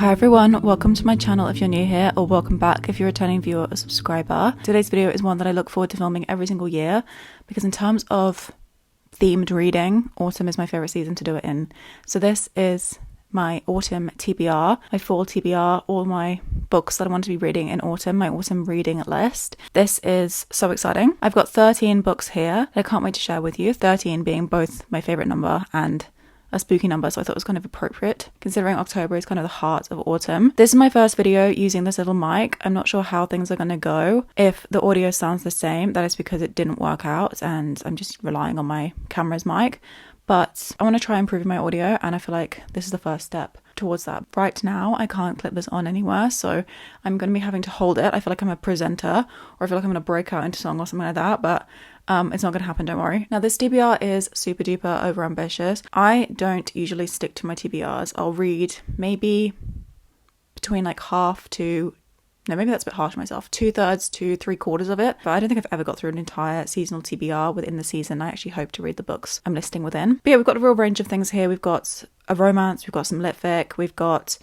Hi everyone, welcome to my channel if you're new here, or welcome back if you're a returning viewer or subscriber. Today's video is one that I look forward to filming every single year because in terms of themed reading, autumn is my favourite season to do it in. So this is my autumn TBR, my fall TBR, all my books that I want to be reading in autumn, my autumn reading list. This is so exciting. I've got 13 books here that I can't wait to share with you, 13 being both my favourite number and a spooky number, so I thought it was kind of appropriate considering October is kind of the heart of autumn. This is my first video using this little mic. I'm not sure how things are going to go. If the audio sounds the same, that is because it didn't work out and I'm just relying on my camera's mic. But I want to try improving my audio and I feel like this is the first step towards that. Right now, I can't clip this on anywhere, so I'm going to be having to hold it. I feel like I'm a presenter, or I feel like I'm going to break out into song or something like that, but it's not going to happen, don't worry. Now, this TBR is super duper over ambitious. I don't usually stick to my TBRs. I'll read maybe between like half to... No, maybe that's a bit harsh on myself. 2/3 to 3/4 of it. But I don't think I've ever got through an entire seasonal TBR within the season. I actually hope to read the books I'm listing within. But yeah, we've got a real range of things here. We've got a romance, we've got some lit fic, we've got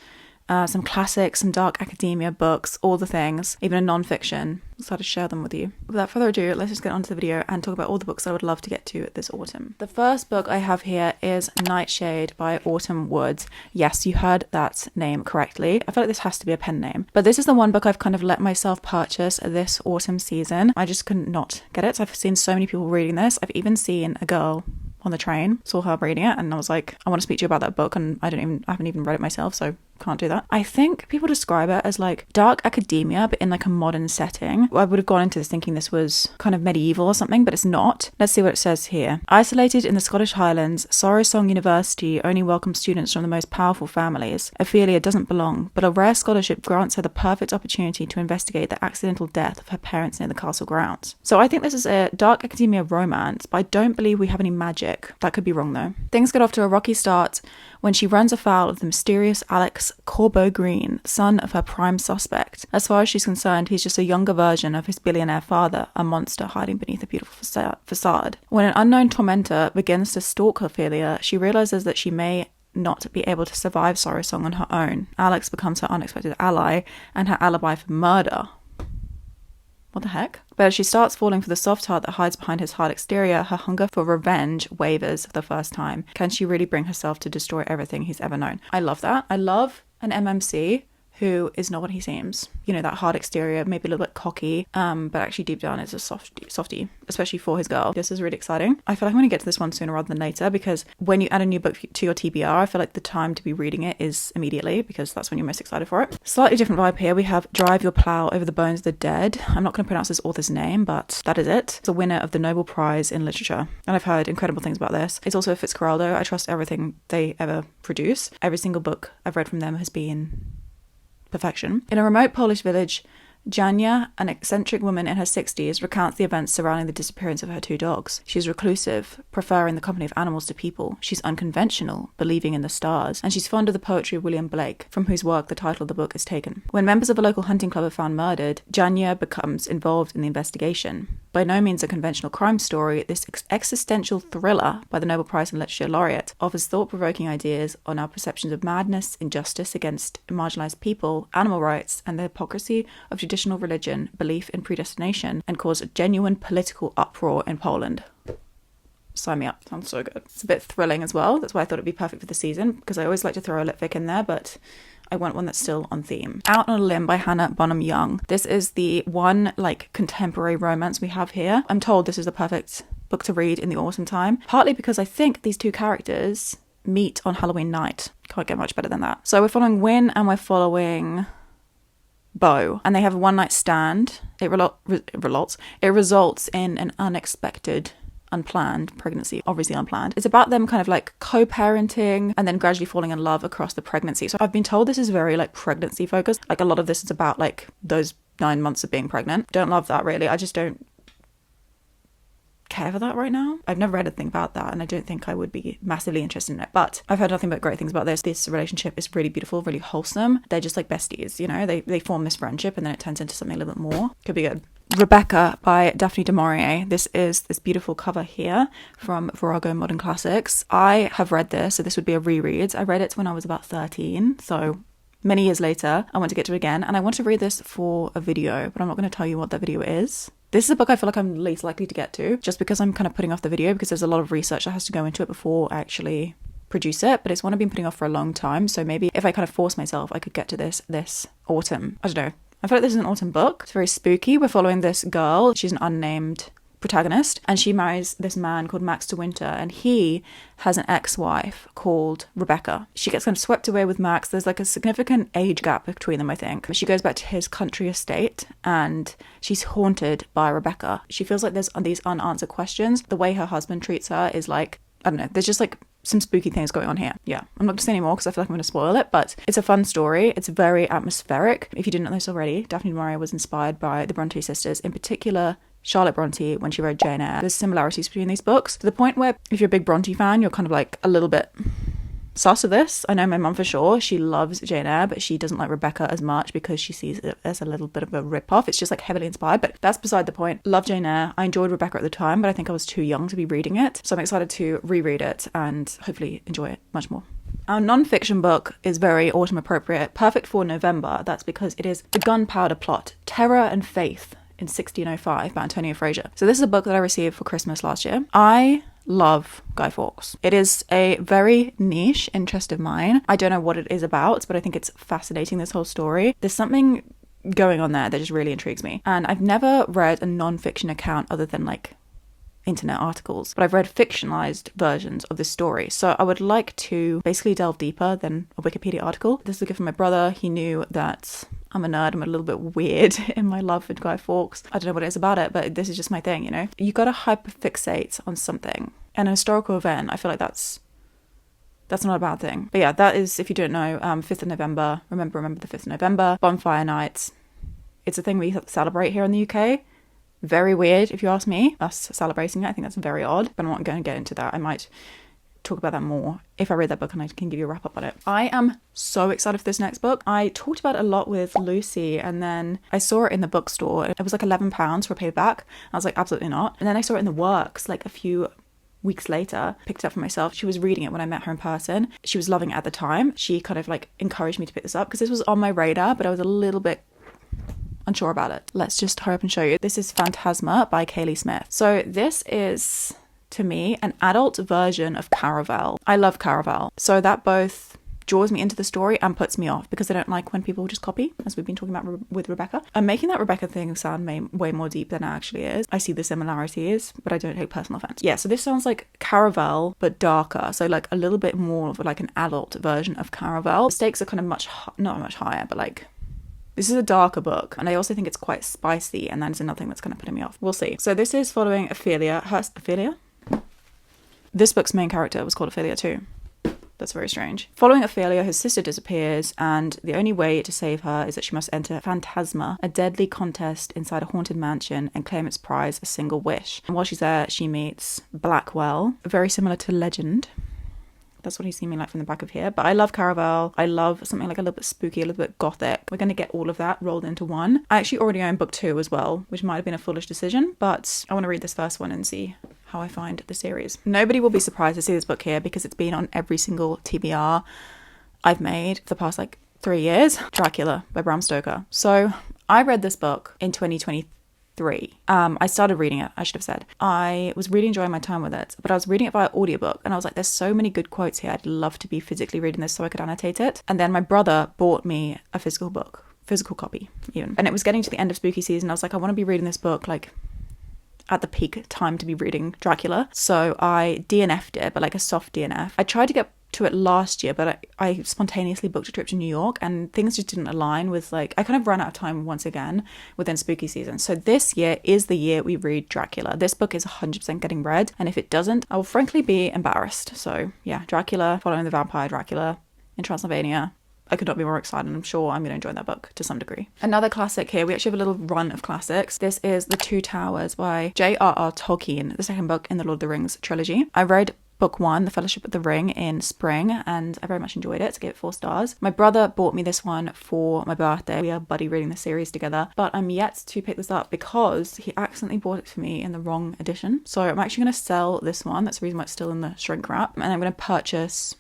some classics, some dark academia books, all the things, even a non-fiction. I'll start to share them with you. Without further ado, let's just get on to the video and talk about all the books I would love to get to this autumn. The first book I have here is Nightshade by Autumn Woods. Yes, you heard that name correctly. I feel like this has to be a pen name. But this is the one book I've kind of let myself purchase this autumn season. I just couldn't not get it. I've seen so many people reading this. I've even seen a girl on the train, saw her reading it, and I was like, I want to speak to you about that book, and I haven't even read it myself, so can't do that. I think people describe it as like dark academia, but in like a modern setting. I would have gone into this thinking this was kind of medieval or something, but it's not. Let's see what it says here. Isolated in the Scottish Highlands, Sorrow Song University only welcomes students from the most powerful families. Ophelia doesn't belong, but a rare scholarship grants her the perfect opportunity to investigate the accidental death of her parents near the castle grounds. So I think this is a dark academia romance, but I don't believe we have any magic. That could be wrong though. Things get off to a rocky start when she runs afoul of the mysterious Alex Corbo Green, son of her prime suspect. As far as she's concerned, he's just a younger version of his billionaire father, a monster hiding beneath a beautiful facade. When an unknown tormentor begins to stalk Ophelia, she realizes that she may not be able to survive Sorrow Song on her own. Alex becomes her unexpected ally and her alibi for murder. What the heck? But as she starts falling for the soft heart that hides behind his hard exterior, her hunger for revenge wavers for the first time. Can she really bring herself to destroy everything he's ever known? I love that. I love an MMC who is not what he seems. You know, that hard exterior, maybe a little bit cocky, but actually deep down is a softie, especially for his girl. This is really exciting. I feel like I'm going to get to this one sooner rather than later because when you add a new book to your TBR, I feel like the time to be reading it is immediately because that's when you're most excited for it. Slightly different vibe here. We have Drive Your Plow Over the Bones of the Dead. I'm not going to pronounce this author's name, but that is it. It's a winner of the Nobel Prize in Literature. And I've heard incredible things about this. It's also a Fitzcarraldo. I trust everything they ever produce. Every single book I've read from them has been perfection. In a remote Polish village, Jania, an eccentric woman in her 60s, recounts the events surrounding the disappearance of her 2 dogs. She's reclusive, preferring the company of animals to people. She's unconventional, believing in the stars. And she's fond of the poetry of William Blake, from whose work the title of the book is taken. When members of a local hunting club are found murdered, Jania becomes involved in the investigation. By no means a conventional crime story, this existential thriller by the Nobel Prize in Literature laureate offers thought-provoking ideas on our perceptions of madness, injustice against marginalized people, animal rights, and the hypocrisy of traditional religion, belief in predestination, and cause a genuine political uproar in Poland. Sign me up. Sounds so good. It's a bit thrilling as well. That's why I thought it'd be perfect for the season, because I always like to throw a lit fic in there, but I want one that's still on theme. Out on a Limb by Hannah Bonam-Young. This is the one like contemporary romance we have here. I'm told this is the perfect book to read in the autumn time, partly because I think these 2 characters meet on Halloween night. Can't get much better than that. So we're following Win and we're following Bo, and they have a one-night stand. It results in an unexpected, unplanned pregnancy, obviously unplanned. It's about them kind of like co-parenting and then gradually falling in love across the pregnancy. So I've been told this is very like pregnancy focused. Like a lot of this is about like those 9 months of being pregnant. Don't love that really. I just don't care for that right now. I've never read anything about that and I don't think I would be massively interested in it, but I've heard nothing but great things about this. This relationship is really beautiful, really wholesome. They're just like besties, you know, they form this friendship and then it turns into something a little bit more. Could be good. Rebecca by Daphne du Maurier. This is this beautiful cover here from Virago Modern Classics. I have read this, so this would be a reread. I read it when I was about 13, so many years later, I want to get to it again, and I want to read this for a video, but I'm not going to tell you what that video is. This is a book I feel like I'm least likely to get to, just because I'm kind of putting off the video because there's a lot of research that has to go into it before I actually produce it, but it's one I've been putting off for a long time, so maybe if I kind of force myself, I could get to this autumn. I don't know. I feel like this is an autumn book. It's very spooky. We're following this girl. She's an unnamed protagonist, and she marries this man called Max de Winter, and he has an ex-wife called Rebecca. She gets kind of swept away with Max. There's like a significant age gap between them, I think. She goes back to his country estate and she's haunted by Rebecca. She feels like there's these unanswered questions. The way her husband treats her is like, I don't know, there's just like some spooky things going on here. Yeah, I'm not going to say any more because I feel like I'm going to spoil it, but it's a fun story. It's very atmospheric. If you didn't know this already, Daphne du Maurier was inspired by the Bronte sisters, in particular Charlotte Bronte when she wrote Jane Eyre. There's similarities between these books to the point where if you're a big Bronte fan, you're kind of like a little bit sus of this. I know my mum for sure, she loves Jane Eyre, but she doesn't like Rebecca as much because she sees it as a little bit of a rip-off. It's just like heavily inspired, but that's beside the point. Love Jane Eyre. I enjoyed Rebecca at the time, but I think I was too young to be reading it, so I'm excited to reread it and hopefully enjoy it much more. Our non-fiction book is very autumn appropriate, perfect for November. That's because it is The Gunpowder Plot, Terror and Faith in 1605 by Antonia Fraser. So this is a book that I received for Christmas last year. I love Guy Fawkes. It is a very niche interest of mine. I don't know what it is about, but I think it's fascinating, this whole story. There's something going on there that just really intrigues me. And I've never read a non-fiction account other than like internet articles, but I've read fictionalized versions of this story. So I would like to basically delve deeper than a Wikipedia article. This is a gift from my brother. He knew that I'm a nerd. I'm a little bit weird in my love for Guy Fawkes. I don't know what it is about it, but this is just my thing, you know? You gotta hyperfixate on something. And a historical event, I feel like that's not a bad thing. But yeah, that is, if you don't know, 5th of November. Remember the 5th of November. Bonfire nights. It's a thing we celebrate here in the UK. Very weird, if you ask me, us celebrating it. I think that's very odd, but I'm not going to get into that. I might talk about that more if I read that book and I can give you a wrap up on it. I am so excited for this next book. I talked about it a lot with Lucy, and then I saw it in the bookstore. It was like £11 for a paperback. I was like, absolutely not. And then I saw it in the works like a few weeks later, picked it up for myself. She was reading it when I met her in person. She was loving it at the time. She kind of like encouraged me to pick this up because this was on my radar, but I was a little bit unsure about it. Let's just hurry up and show you. This is Phantasma by Kaylie Smith. So this is, to me, an adult version of Caraval. I love Caraval. So that both draws me into the story and puts me off because I don't like when people just copy, as we've been talking about with Rebecca. I'm making that Rebecca thing sound way more deep than it actually is. I see the similarities, but I don't take personal offense. Yeah, so this sounds like Caraval, but darker. So like a little bit more of like an adult version of Caraval. The stakes are kind of not much higher, but like this is a darker book, and I also think it's quite spicy, and that is another thing that's kind of putting me off. We'll see. So this is following Ophelia. Ophelia? This book's main character was called Ophelia too. That's very strange. Following Ophelia, his sister disappears, and the only way to save her is that she must enter Phantasma, a deadly contest inside a haunted mansion, and claim its prize, a single wish. And while she's there, she meets Blackwell, very similar to Legend. That's what he's seeming like from the back of here. But I love Caraval. I love something like a little bit spooky, a little bit gothic. We're going to get all of that rolled into one. I actually already own book 2 as well, which might have been a foolish decision, but I want to read this first one and see how I find the series. Nobody will be surprised to see this book here because it's been on every single TBR I've made for the past like 3 years. Dracula by Bram Stoker. So I read this book in 2023. I started reading it, I should have said. I was really enjoying my time with it, but I was reading it via audiobook and I was like, there's so many good quotes here. I'd love to be physically reading this so I could annotate it. And then my brother bought me a physical copy even. And it was getting to the end of spooky season. I was like, I want to be reading this book like at the peak time to be reading Dracula. So I DNF'd it, but like a soft DNF. I tried to get to it last year, but I spontaneously booked a trip to New York and things just didn't align with like, I kind of ran out of time once again within spooky season. So this year is the year we read Dracula. This book is 100% getting read, and if it doesn't, I will frankly be embarrassed. So yeah, Dracula, following the vampire Dracula in Transylvania. I could not be more excited. I'm sure I'm going to enjoy that book to some degree. Another classic here. We actually have a little run of classics. This is The Two Towers by J.R.R. Tolkien, the second book in the Lord of the Rings trilogy. I read book 1, The Fellowship of the Ring, in spring, and I very much enjoyed it, so I gave it 4 stars. My brother bought me this one for my birthday. We are buddy reading the series together, but I'm yet to pick this up because he accidentally bought it for me in the wrong edition. So I'm actually going to sell this one. That's the reason why it's still in the shrink wrap, and I'm going to purchase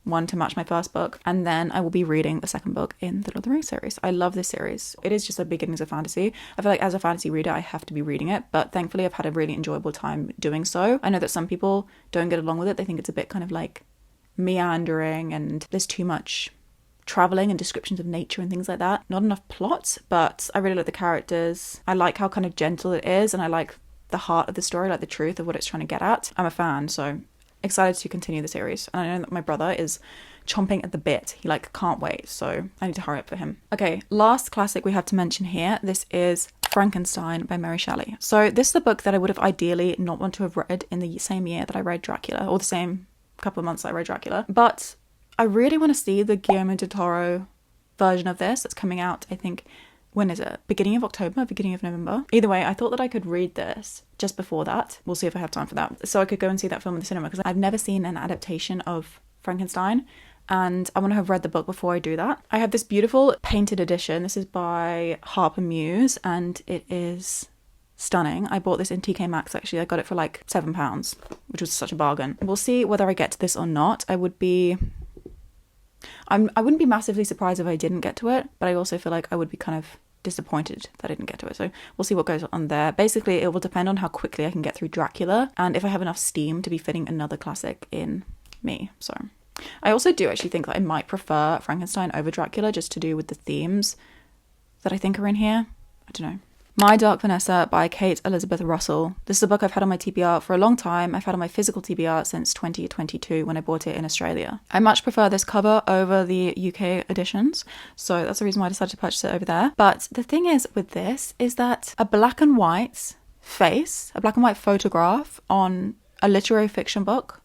one to match my first book, and then I will be reading the second book in the Lord of the Rings series. I love this series. It is just the beginnings of fantasy. I feel like as a fantasy reader I have to be reading it, but thankfully I've had a really enjoyable time doing so. I know that some people don't get along with it. They think it's a bit kind of like meandering and there's too much traveling and descriptions of nature and things like that. Not enough plot, but I really like the characters. I like how kind of gentle it is, and I like the heart of the story, like the truth of what it's trying to get at. I'm a fan, so excited to continue the series. And I know that my brother is chomping at the bit. He like can't wait, so I need to hurry up for him. Okay, last classic we have to mention here. This is Frankenstein by Mary Shelley. So this is a book that I would have ideally not want to have read in the same year that I read Dracula, or the same couple of months that I read Dracula, but I really want to see the Guillermo del Toro version of this that's coming out, I think, when is it? Beginning of October, beginning of November? Either way, I thought that I could read this just before that. We'll see if I have time for that. So I could go and see that film in the cinema, because I've never seen an adaptation of Frankenstein, and I want to have read the book before I do that. I have this beautiful painted edition. This is by Harper Muse, and it is stunning. I bought this in TK Maxx actually. I got it for like £7, which was such a bargain. We'll see whether I get to this or not. I wouldn't be massively surprised if I didn't get to it, but I also feel like I would be kind of disappointed that I didn't get to it. So we'll see what goes on there. Basically, it will depend on how quickly I can get through Dracula and if I have enough steam to be fitting another classic in me. So I also do actually think that I might prefer Frankenstein over Dracula, just to do with the themes that I think are in here. I don't know. My Dark Vanessa by Kate Elizabeth Russell. This is a book I've had on my TBR for a long time. I've had on my physical TBR since 2022 when I bought it in Australia. I much prefer this cover over the UK editions, so that's the reason why I decided to purchase it over there. But the thing is with this is that a black and white face, a black and white photograph on a literary fiction book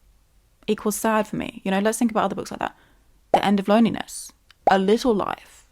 equals sad for me. You know, let's think about other books like that. The End of Loneliness, A Little Life.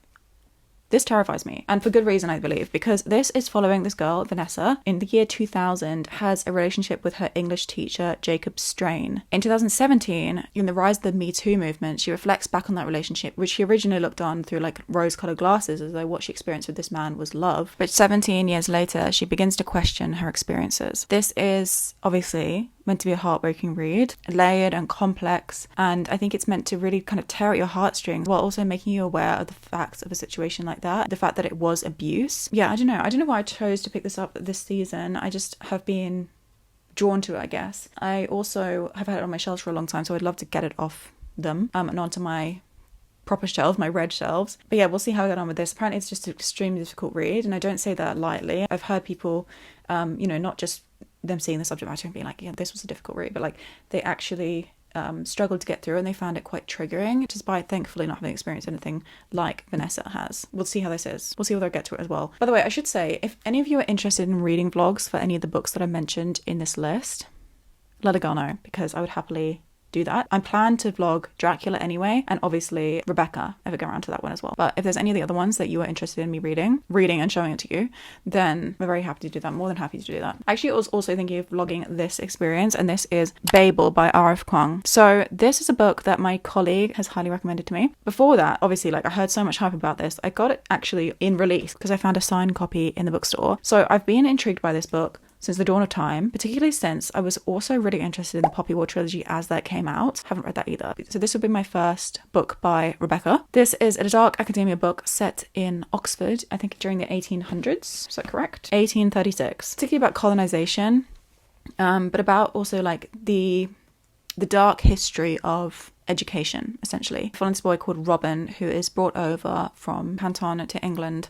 This terrifies me, and for good reason, I believe, because this is following this girl, Vanessa, in the year 2000, has a relationship with her English teacher, Jacob Strain. In 2017, in the rise of the Me Too movement, she reflects back on that relationship, which she originally looked on through like rose-colored glasses, as though what she experienced with this man was love. But 17 years later, she begins to question her experiences. This is obviously meant to be a heartbreaking read, layered and complex, and I think it's meant to really kind of tear at your heartstrings while also making you aware of the facts of a situation like that, the fact that it was abuse. Yeah, I don't know why I chose to pick this up this season. I just have been drawn to it, I guess. I also have had it on my shelves for a long time, so I'd love to get it off them and onto my proper shelves, my red shelves. But yeah, we'll see how I get on with this. Apparently it's just an extremely difficult read, and I don't say that lightly. I've heard people, not just them seeing the subject matter and being like, yeah, this was a difficult read, but like they actually struggled to get through, and they found it quite triggering, despite thankfully not having experienced anything like Vanessa has. We'll see how this is. We'll see whether I get to it as well. By the way, I should say, if any of you are interested in reading vlogs for any of the books that I mentioned in this list, let a girl know, because I would happily do that. I plan to vlog Dracula anyway, and obviously Rebecca, if I get around to that one as well. But if there's any of the other ones that you are interested in me reading and showing it to you, then I'm very happy to do that, more than happy to do that. Actually, I was also thinking of vlogging this experience, and this is Babel by R.F. Kuang. So this is a book that my colleague has highly recommended to me. Before that, obviously, like I heard so much hype about this, I got it actually in release because I found a signed copy in the bookstore. So I've been intrigued by this book since the dawn of time, particularly since I was also really interested in the Poppy War trilogy as that came out. Haven't read that either. So this will be my first book by Rebecca. This is a dark academia book set in Oxford, I think during the 1800s. Is that correct? 1836. Particularly about colonization, but about also like the dark history of education, essentially. Following this boy called Robin, who is brought over from Canton to England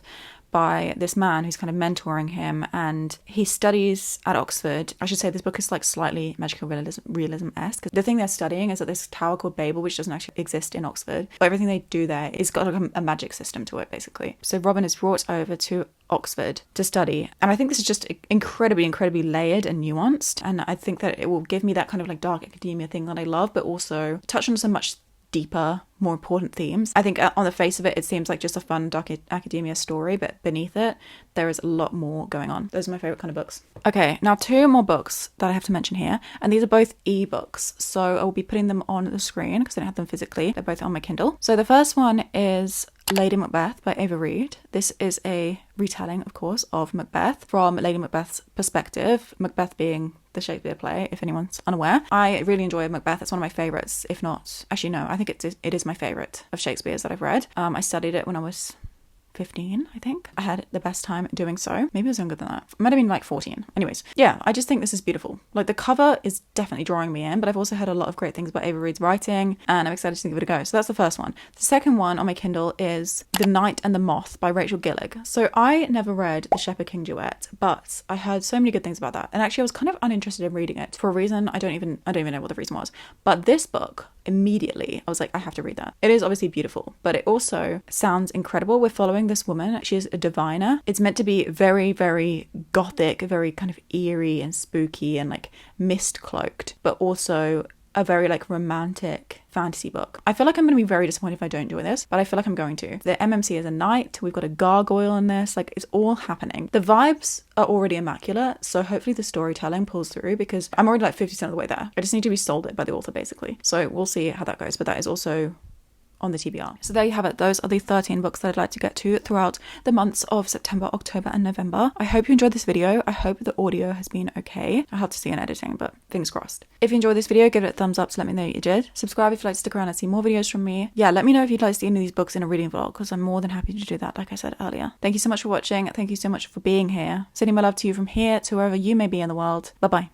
by this man who's kind of mentoring him, and he studies at Oxford. I should say this book is like slightly magical realism-esque. The thing they're studying is at this tower called Babel, which doesn't actually exist in Oxford. But everything they do there is got like a magic system to it, basically. So Robin is brought over to Oxford to study, and I think this is just incredibly layered and nuanced, and I think that it will give me that kind of like dark academia thing that I love, but also touch on some much deeper, more important themes. I think on the face of it, it seems like just a fun dark academia story, but beneath it, there is a lot more going on. Those are my favourite kind of books. Okay, now 2 more books that I have to mention here, and these are both ebooks, so I will be putting them on the screen because I don't have them physically. They're both on my Kindle. So the first one is Lady Macbeth by Ava Reid. This is a retelling, of course, of Macbeth from Lady Macbeth's perspective, Macbeth being the Shakespeare play, if anyone's unaware. I really enjoy Macbeth. It's one of my favourites, if not... Actually, no, I think it is my favourite of Shakespeare's that I've read. I studied it when I was 15, I think. I had the best time doing so. Maybe I was younger than that. It might have been like 14. Anyways, yeah, I just think this is beautiful. Like, the cover is definitely drawing me in, but I've also heard a lot of great things about Ava Reid's writing, and I'm excited to give it a go. So that's the first one. The second one on my Kindle is The Knight and the Moth by Rachel Gillig. So I never read The Shepherd King Duet, but I heard so many good things about that. And actually I was kind of uninterested in reading it for a reason. I don't even know what the reason was. But this book, immediately I was like, I have to read that. It is obviously beautiful, but it also sounds incredible. We're following this woman. She is a diviner. It's meant to be very, very gothic, very kind of eerie and spooky and like mist cloaked, but also a very like romantic fantasy book. I feel like I'm going to be very disappointed if I don't enjoy this, but I feel like I'm going to. The MMC is a knight. We've got a gargoyle in this. Like, it's all happening. The vibes are already immaculate, so hopefully the storytelling pulls through, because I'm already like 50% of the way there. I just need to be sold it by the author, basically. So we'll see how that goes, but that is also on the TBR. So there you have it. Those are the 13 books that I'd like to get to throughout the months of September, October and November. I hope you enjoyed this video. I hope the audio has been okay. I'll have to see in editing, but fingers crossed. If you enjoyed this video, give it a thumbs up to let me know you did. Subscribe if you'd like to stick around and see more videos from me. Yeah, let me know if you'd like to see any of these books in a reading vlog, because I'm more than happy to do that, like I said earlier. Thank you so much for watching. Thank you so much for being here. Sending my love to you from here to wherever you may be in the world. Bye bye.